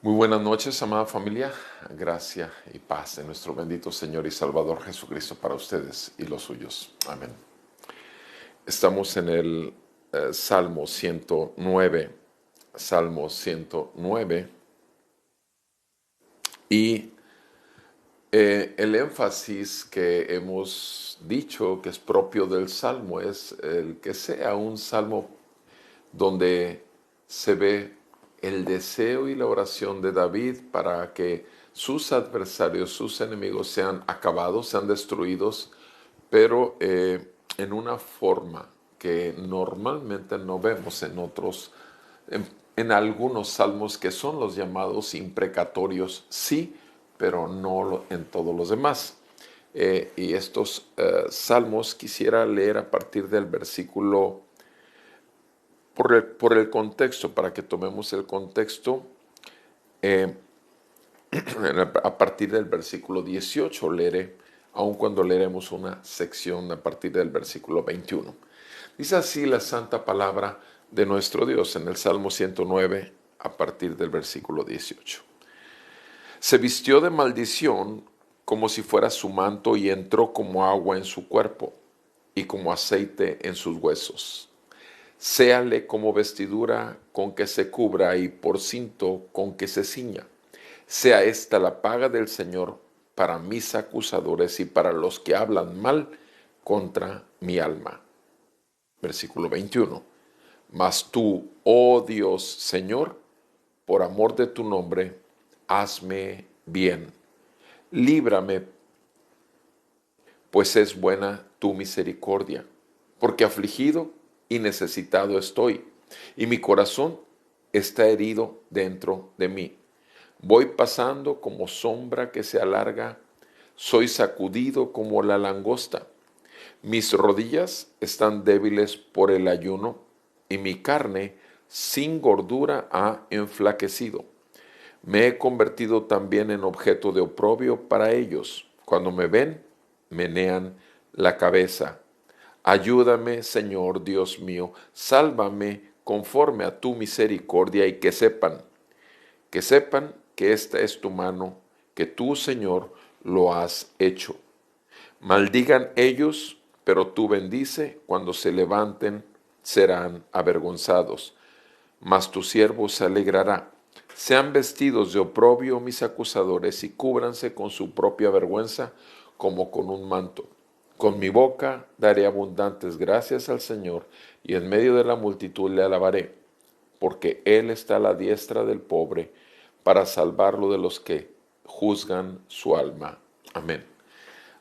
Muy buenas noches, amada familia. Gracia y paz de nuestro bendito Señor y Salvador Jesucristo para ustedes y los suyos. Amén. Estamos en el Salmo 109. Salmo 109. Y el énfasis que hemos dicho que es propio del Salmo es el que sea un Salmo donde se ve el deseo y la oración de David para que sus adversarios, sus enemigos sean acabados, sean destruidos, pero en una forma que normalmente no vemos en otros, en algunos salmos que son los llamados imprecatorios, sí, pero no en todos los demás. Y estos salmos quisiera leer a partir del versículo por el contexto, para que tomemos el contexto, eh, a partir del versículo 18 leeré, aun cuando leeremos una sección a partir del versículo 21. Dice así la santa palabra de nuestro Dios en el Salmo 109 a partir del versículo 18. Se vistió de maldición como si fuera su manto y entró como agua en su cuerpo y como aceite en sus huesos. Séale como vestidura con que se cubra y por cinto con que se ciña. Sea esta la paga del Señor para mis acusadores y para los que hablan mal contra mi alma. Versículo 21. Mas tú, oh Dios, Señor, por amor de tu nombre, hazme bien. Líbrame, pues es buena tu misericordia, porque afligido y necesitado estoy, y mi corazón está herido dentro de mí. Voy pasando como sombra que se alarga, soy sacudido como la langosta. Mis rodillas están débiles por el ayuno, y mi carne sin gordura ha enflaquecido. Me he convertido también en objeto de oprobio para ellos. Cuando me ven, menean la cabeza. Ayúdame, Señor Dios mío, sálvame conforme a tu misericordia y que sepan que esta es tu mano, que tú, Señor, lo has hecho. Maldigan ellos, pero tú bendice, cuando se levanten serán avergonzados, mas tu siervo se alegrará. Sean vestidos de oprobio mis acusadores y cúbranse con su propia vergüenza como con un manto. Con mi boca daré abundantes gracias al Señor y en medio de la multitud le alabaré, porque Él está a la diestra del pobre para salvarlo de los que juzgan su alma. Amén.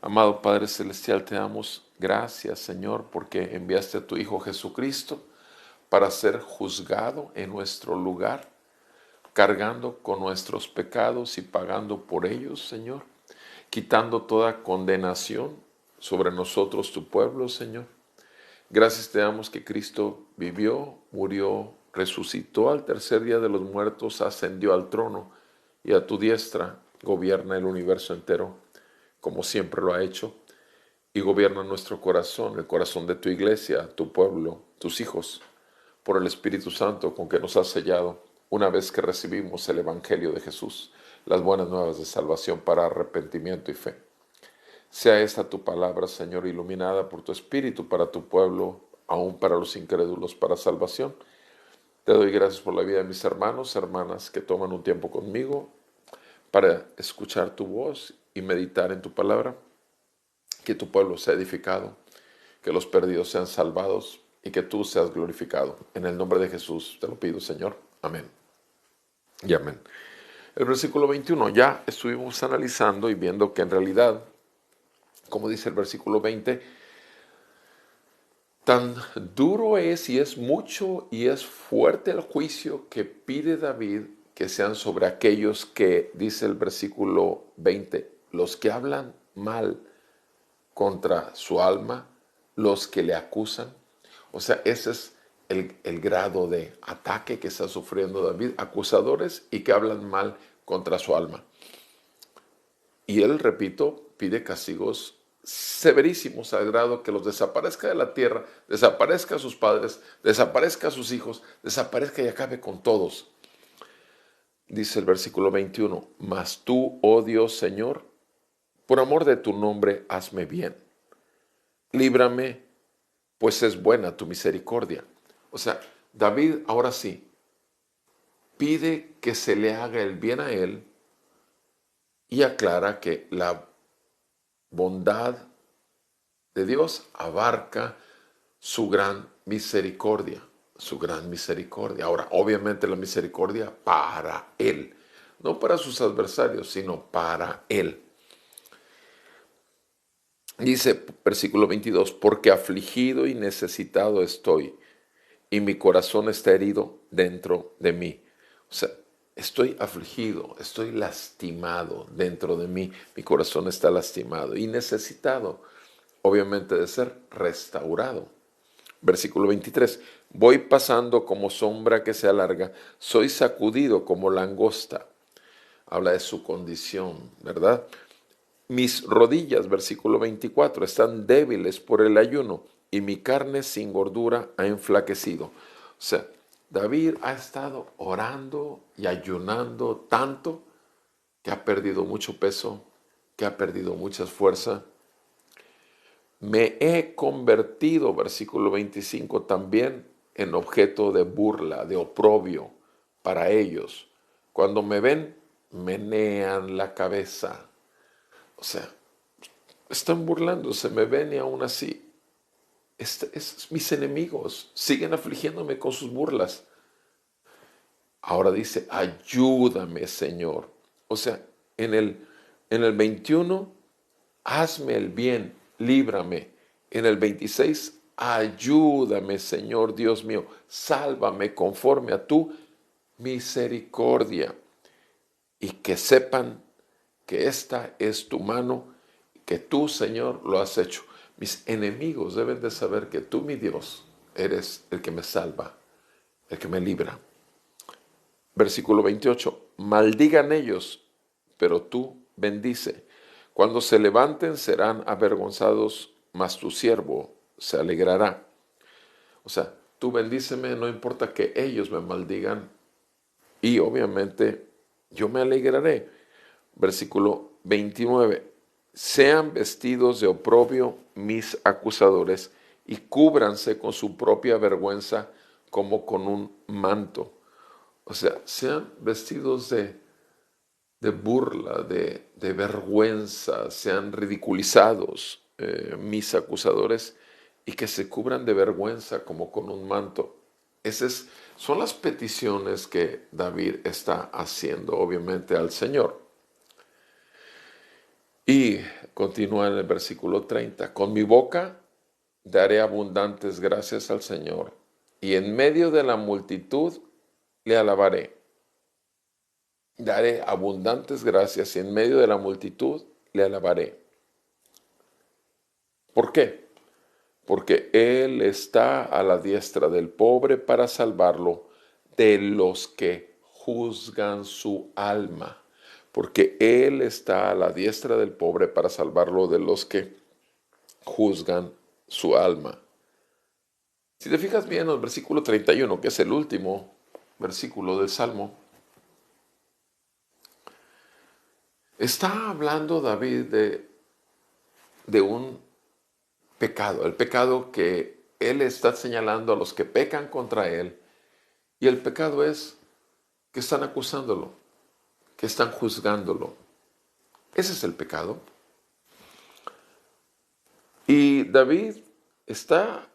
Amado Padre Celestial, te damos gracias, Señor, porque enviaste a tu Hijo Jesucristo para ser juzgado en nuestro lugar, cargando con nuestros pecados y pagando por ellos, Señor, quitando toda condenación sobre nosotros, tu pueblo, Señor. Gracias te damos que Cristo vivió, murió, resucitó al tercer día de los muertos, ascendió al trono y a tu diestra gobierna el universo entero, como siempre lo ha hecho, y gobierna nuestro corazón, el corazón de tu iglesia, tu pueblo, tus hijos, por el Espíritu Santo con que nos has sellado una vez que recibimos el Evangelio de Jesús, las buenas nuevas de salvación para arrepentimiento y fe. Sea esta tu palabra, Señor, iluminada por tu Espíritu para tu pueblo, aún para los incrédulos, para salvación. Te doy gracias por la vida de mis hermanos, hermanas que toman un tiempo conmigo para escuchar tu voz y meditar en tu palabra. Que tu pueblo sea edificado, que los perdidos sean salvados y que tú seas glorificado. En el nombre de Jesús te lo pido, Señor. Amén. Y amén. El versículo 21, ya estuvimos analizando y viendo que en realidad, como dice el versículo 20, tan duro es y es mucho y es fuerte el juicio que pide David que sean sobre aquellos que, dice el versículo 20, los que hablan mal contra su alma, los que le acusan. O sea, ese es el grado de ataque que está sufriendo David, acusadores y que hablan mal contra su alma. Y él, repito, pide castigos severísimos al grado que los desaparezca de la tierra, desaparezca a sus padres, desaparezca a sus hijos, desaparezca y acabe con todos. Dice el versículo 21, mas tú, oh Dios Señor, por amor de tu nombre, hazme bien. Líbrame, pues es buena tu misericordia. O sea, David ahora sí pide que se le haga el bien a él y aclara que la bondad de Dios abarca su gran misericordia, su gran misericordia. Ahora, obviamente la misericordia para él, no para sus adversarios, sino para él. Dice versículo 22, porque afligido y necesitado estoy, y mi corazón está herido dentro de mí. O sea, estoy afligido, estoy lastimado dentro de mí, mi corazón está lastimado y necesitado, obviamente, de ser restaurado. Versículo 23, voy pasando como sombra que se alarga, soy sacudido como langosta. Habla de su condición, ¿verdad? Mis rodillas, versículo 24, están débiles por el ayuno y mi carne sin gordura ha enflaquecido. O sea, David ha estado orando y ayunando tanto que ha perdido mucho peso, que ha perdido mucha fuerza. Me he convertido, versículo 25, también en objeto de burla, de oprobio para ellos. Cuando me ven, menean la cabeza. O sea, están burlándose, me ven y aún así, mis enemigos siguen afligiéndome con sus burlas. Ahora dice, ayúdame, Señor. O sea, en el 21, hazme el bien, líbrame. En el 26, ayúdame, Señor Dios mío, sálvame conforme a tu misericordia. Y que sepan que esta es tu mano, que tú, Señor, lo has hecho. Mis enemigos deben de saber que tú, mi Dios, eres el que me salva, el que me libra. Versículo 28. Maldigan ellos, pero tú bendice. Cuando se levanten serán avergonzados, mas tu siervo se alegrará. O sea, tú bendíceme, no importa que ellos me maldigan, y obviamente yo me alegraré. Versículo 29. Sean vestidos de oprobio mis acusadores y cúbranse con su propia vergüenza como con un manto. O sea, sean vestidos de burla, de vergüenza, sean ridiculizados mis acusadores y que se cubran de vergüenza como con un manto. Son las peticiones que David está haciendo, obviamente, al Señor. Y continúa en el versículo 30. Con mi boca daré abundantes gracias al Señor, y en medio de la multitud le alabaré. Daré abundantes gracias y en medio de la multitud le alabaré. ¿Por qué? Porque Él está a la diestra del pobre para salvarlo de los que juzgan su alma. Porque Él está a la diestra del pobre para salvarlo de los que juzgan su alma. Si te fijas bien en el versículo 31, que es el último versículo del Salmo, está hablando David de un pecado, el pecado que él está señalando a los que pecan contra él, y el pecado es que están acusándolo, que están juzgándolo. Ese es el pecado. Y David está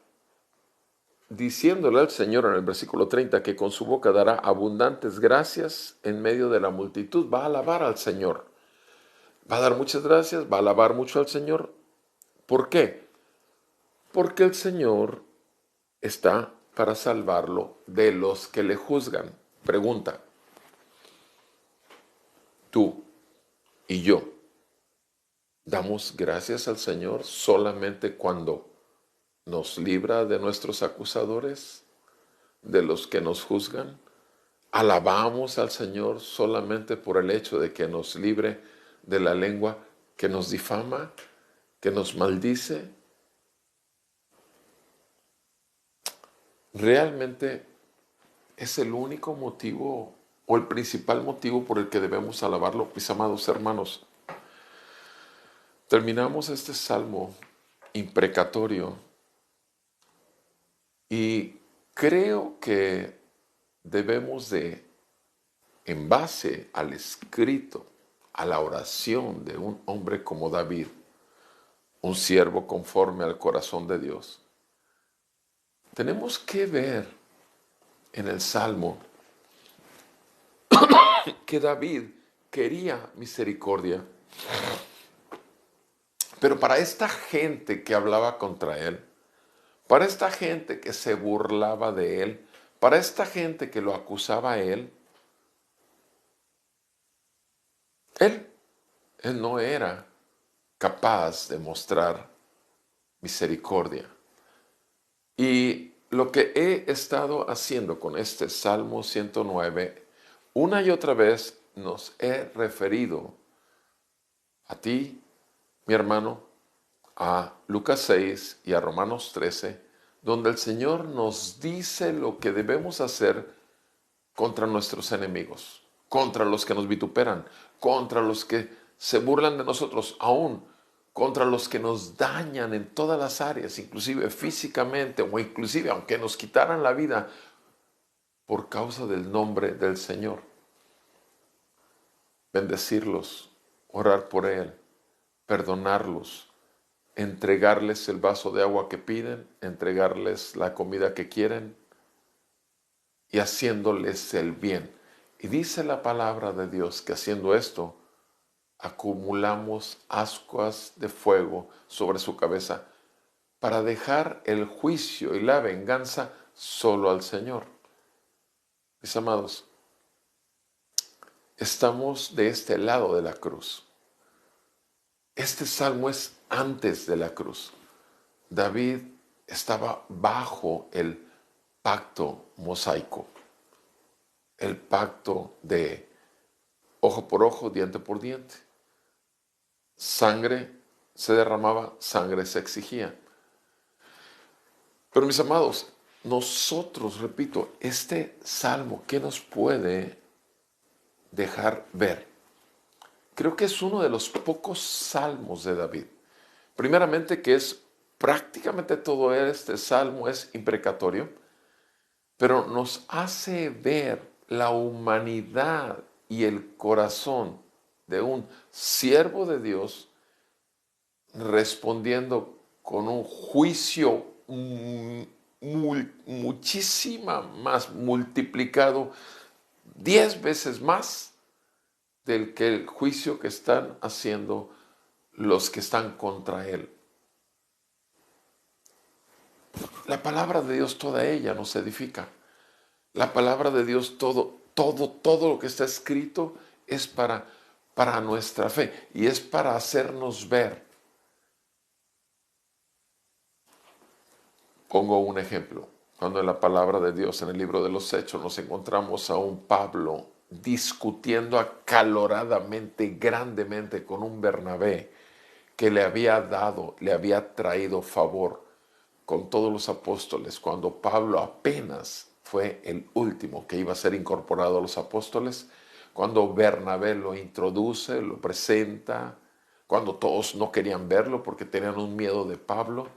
diciéndole al Señor en el versículo 30 que con su boca dará abundantes gracias en medio de la multitud. Va a alabar al Señor. Va a dar muchas gracias, va a alabar mucho al Señor. ¿Por qué? Porque el Señor está para salvarlo de los que le juzgan. Pregunta, tú y yo, ¿damos gracias al Señor solamente cuando nos libra de nuestros acusadores, de los que nos juzgan? ¿Alabamos al Señor solamente por el hecho de que nos libre de la lengua que nos difama, que nos maldice? ¿Realmente es el único motivo o el principal motivo por el que debemos alabarlo, mis amados hermanos. Terminamos este salmo imprecatorio y creo que debemos de, en base al escrito, a la oración de un hombre como David, un siervo conforme al corazón de Dios, tenemos que ver en el salmo que David quería misericordia, pero para esta gente que hablaba contra él, para esta gente que se burlaba de él, para esta gente que lo acusaba a él, él no era capaz de mostrar misericordia. Y lo que he estado haciendo con este Salmo 109, una y otra vez nos he referido a ti, mi hermano, a Lucas 6 y a Romanos 13, donde el Señor nos dice lo que debemos hacer contra nuestros enemigos, contra los que nos vituperan, contra los que se burlan de nosotros, aún contra los que nos dañan en todas las áreas, inclusive físicamente o inclusive aunque nos quitaran la vida por causa del nombre del Señor. Bendecirlos, orar por Él, perdonarlos, entregarles el vaso de agua que piden, entregarles la comida que quieren y haciéndoles el bien. Y dice la palabra de Dios que haciendo esto, acumulamos ascuas de fuego sobre su cabeza para dejar el juicio y la venganza solo al Señor. Mis amados, estamos de este lado de la cruz. Este salmo es antes de la cruz. David estaba bajo el pacto mosaico, el pacto de ojo por ojo, diente por diente. Sangre se derramaba, sangre se exigía. Pero mis amados, nosotros, repito, este salmo, ¿qué nos puede dejar ver? Creo que es uno de los pocos salmos de David. Primeramente que es prácticamente todo este salmo es imprecatorio, pero nos hace ver la humanidad y el corazón de un siervo de Dios respondiendo con un juicio muchísima más multiplicado 10 veces más del que el juicio que están haciendo los que están contra él. La palabra de Dios, toda ella nos edifica. La palabra de Dios, todo lo que está escrito es para nuestra fe y es para hacernos ver. Pongo un ejemplo. Cuando en la palabra de Dios, en el libro de los Hechos, nos encontramos a un Pablo discutiendo acaloradamente, grandemente con un Bernabé que le había traído favor con todos los apóstoles, cuando Pablo apenas fue el último que iba a ser incorporado a los apóstoles, cuando Bernabé lo introduce, lo presenta, cuando todos no querían verlo porque tenían un miedo de Pablo.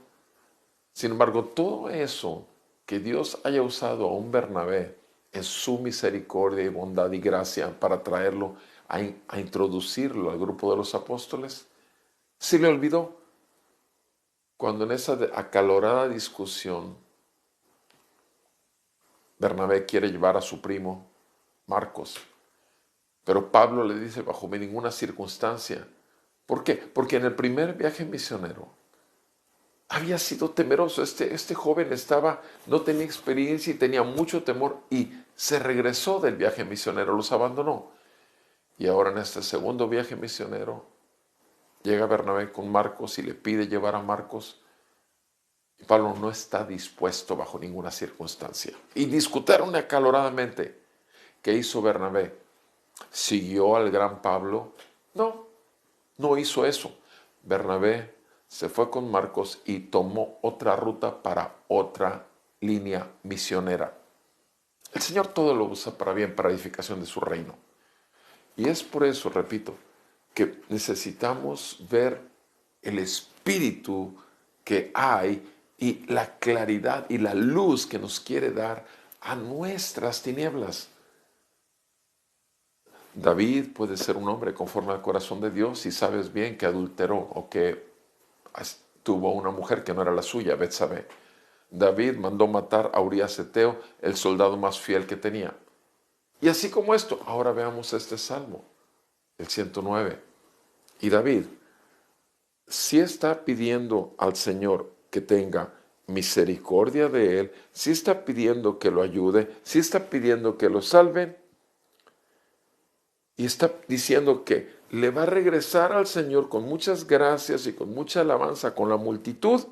Sin embargo, todo eso que Dios haya usado a un Bernabé en su misericordia y bondad y gracia para traerlo a introducirlo al grupo de los apóstoles, se le olvidó cuando en esa acalorada discusión Bernabé quiere llevar a su primo Marcos, pero Pablo le dice bajo ninguna circunstancia. ¿Por qué? Porque en el primer viaje misionero había sido temeroso. Este joven no tenía experiencia y tenía mucho temor y se regresó del viaje misionero, los abandonó. Y ahora en este segundo viaje misionero llega Bernabé con Marcos y le pide llevar a Marcos. Y Pablo no está dispuesto bajo ninguna circunstancia. Y discutieron acaloradamente. ¿Qué hizo Bernabé? ¿Siguió al gran Pablo? No, no hizo eso. Bernabé se fue con Marcos y tomó otra ruta para otra línea misionera. El Señor todo lo usa para bien, para edificación de su reino. Y es por eso, repito, que necesitamos ver el espíritu que hay y la claridad y la luz que nos quiere dar a nuestras tinieblas. David puede ser un hombre conforme al corazón de Dios si sabes bien que adulteró o que tuvo una mujer que no era la suya, Betsabé. David mandó matar a Urías Eteo, el soldado más fiel que tenía. Y así como esto, ahora veamos este salmo, el 109. Y David sí está pidiendo al Señor que tenga misericordia de él, sí está pidiendo que lo ayude, sí está pidiendo que lo salven, y está diciendo que le va a regresar al Señor con muchas gracias y con mucha alabanza, con la multitud,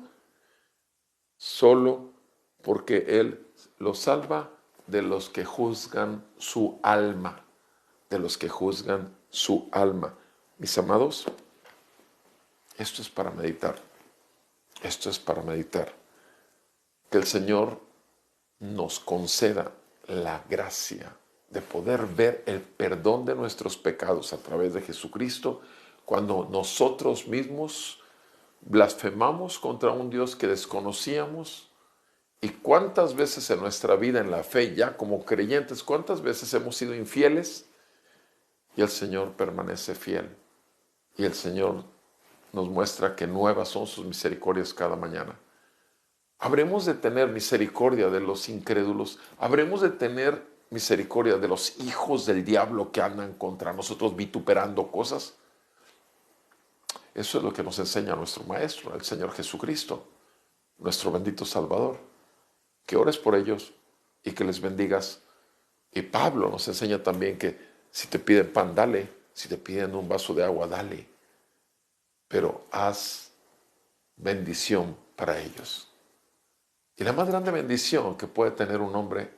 solo porque Él lo salva de los que juzgan su alma, de los que juzgan su alma. Mis amados, esto es para meditar, esto es para meditar. Que el Señor nos conceda la gracia de poder ver el perdón de nuestros pecados a través de Jesucristo cuando nosotros mismos blasfemamos contra un Dios que desconocíamos. Y cuántas veces en nuestra vida, en la fe, ya como creyentes, cuántas veces hemos sido infieles y el Señor permanece fiel. Y el Señor nos muestra que nuevas son sus misericordias cada mañana. Habremos de tener misericordia de los incrédulos, habremos de tener misericordia de los hijos del diablo que andan contra nosotros vituperando cosas. Eso es lo que nos enseña nuestro Maestro, el Señor Jesucristo, nuestro bendito Salvador. Que ores por ellos y que les bendigas. Y Pablo nos enseña también que si te piden pan, dale. Si te piden un vaso de agua, dale. Pero haz bendición para ellos. Y la más grande bendición que puede tener un hombre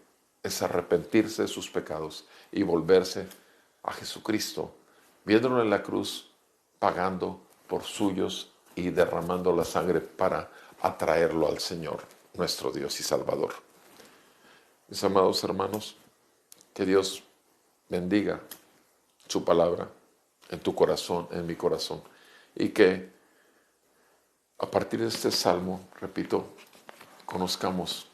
es arrepentirse de sus pecados y volverse a Jesucristo, viéndolo en la cruz, pagando por suyos y derramando la sangre para atraerlo al Señor, nuestro Dios y Salvador. Mis amados hermanos, que Dios bendiga su palabra en tu corazón, en mi corazón, y que a partir de este salmo, repito, conozcamos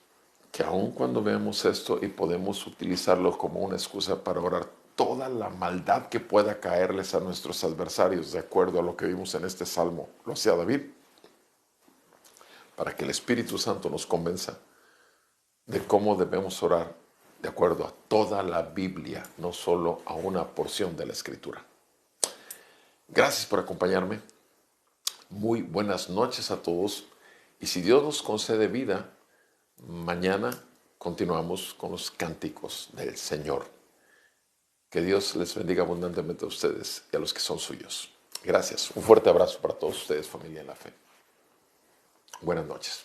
que aun cuando vemos esto y podemos utilizarlo como una excusa para orar toda la maldad que pueda caerles a nuestros adversarios, de acuerdo a lo que vimos en este salmo, lo hacía David, para que el Espíritu Santo nos convenza de cómo debemos orar de acuerdo a toda la Biblia, no solo a una porción de la Escritura. Gracias por acompañarme. Muy buenas noches a todos. Y si Dios nos concede vida, mañana continuamos con los cánticos del Señor. Que Dios les bendiga abundantemente a ustedes y a los que son suyos. Gracias. Un fuerte abrazo para todos ustedes, familia en la fe. Buenas noches.